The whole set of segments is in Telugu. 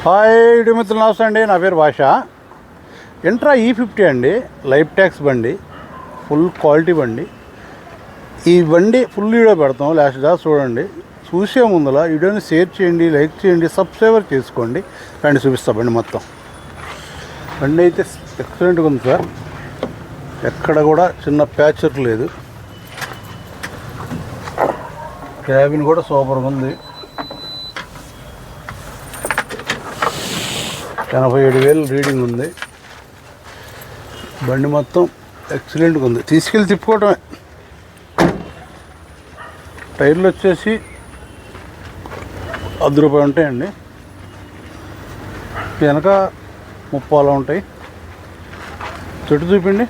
హాయ్ ఇటు మిత్రులు నమస్తే అండి. నా పేరు భాష. ఎంట్రా E50 అండి, లైఫ్ ట్యాక్స్ బండి, ఫుల్ క్వాలిటీ బండి. ఈ బండి ఫుల్ వీడియో పెడతాం, లాస్ట్ దా చూడండి. చూసే ముందులా వీడియోని షేర్ చేయండి, లైక్ చేయండి, సబ్స్క్రైబర్ చేసుకోండి. రండి చూపిస్తా బండి మొత్తం. బండి అయితే ఎక్సలెంట్గా ఉంది సార్, ఎక్కడ కూడా చిన్న ప్యాచర్ లేదు. క్యాబిన్ కూడా సూపర్గా ఉంది. 87,000 రీడింగ్ ఉంది. బండి మొత్తం ఎక్సలెంట్గా ఉంది, తీసుకెళ్ళి తిప్పుకోవటమే. టైర్లు వచ్చేసి ₹10 ఉంటాయండి, వెనక 30 ఉంటాయి. చెట్టు చూపిండి.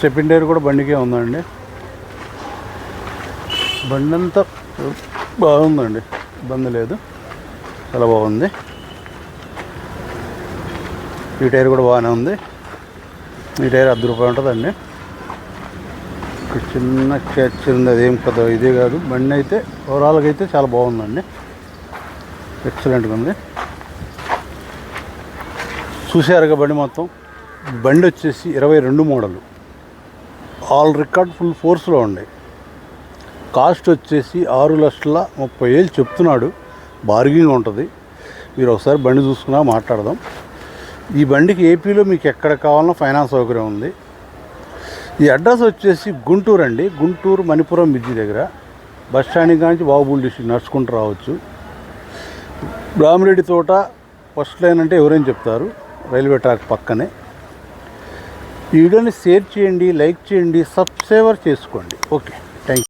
సెకండ్ టైర్ కూడా బండికే ఉందండి. బండి అంతా బాగుందండి, ఇబ్బంది లేదు, చాలా బాగుంది. ఈ టైర్ కూడా బాగానే ఉంది. ఈ టైర్ ₹10 ఉంటుందండి. చిన్న క్యాచ్ ఉంది, అదేం కదా ఇదే కాదు. బండి అయితే ఓవరాల్గా అయితే చాలా బాగుందండి, ఎక్సలెంట్గా ఉంది. చూసారుగా బండి మొత్తం. బండి వచ్చేసి 22 మోడలు, ఆల్ రికార్డ్ ఫుల్ ఫోర్స్లో ఉన్నాయి. కాస్ట్ వచ్చేసి 6,30,000 చెప్తున్నాడు. బార్గింగ్ ఉంటుంది, మీరు ఒకసారి బండి చూసుకున్నా మాట్లాడదాం. ఈ బండికి ఏపీలో మీకు ఎక్కడ కావాలన్నా ఫైనాన్స్ సౌకర్యం ఉంది. ఈ అడ్రస్ వచ్చేసి గుంటూరు అండి, గుంటూరు మణిపురం బ్రిడ్జి దగ్గర. బస్ స్టాండింగ్ కానీ బాబుల్ డిస్ట్రిక్ట్ నడుచుకుంటూ రావచ్చు. రామిరెడ్డి తోట ఫస్ట్ లైన్ అంటే ఎవరైనా చెప్తారు, రైల్వే ట్రాక్ పక్కనే. ఈ వీడియోని షేర్ చేయండి, లైక్ చేయండి, సబ్స్క్రైబర్ చేసుకోండి. ఓకే.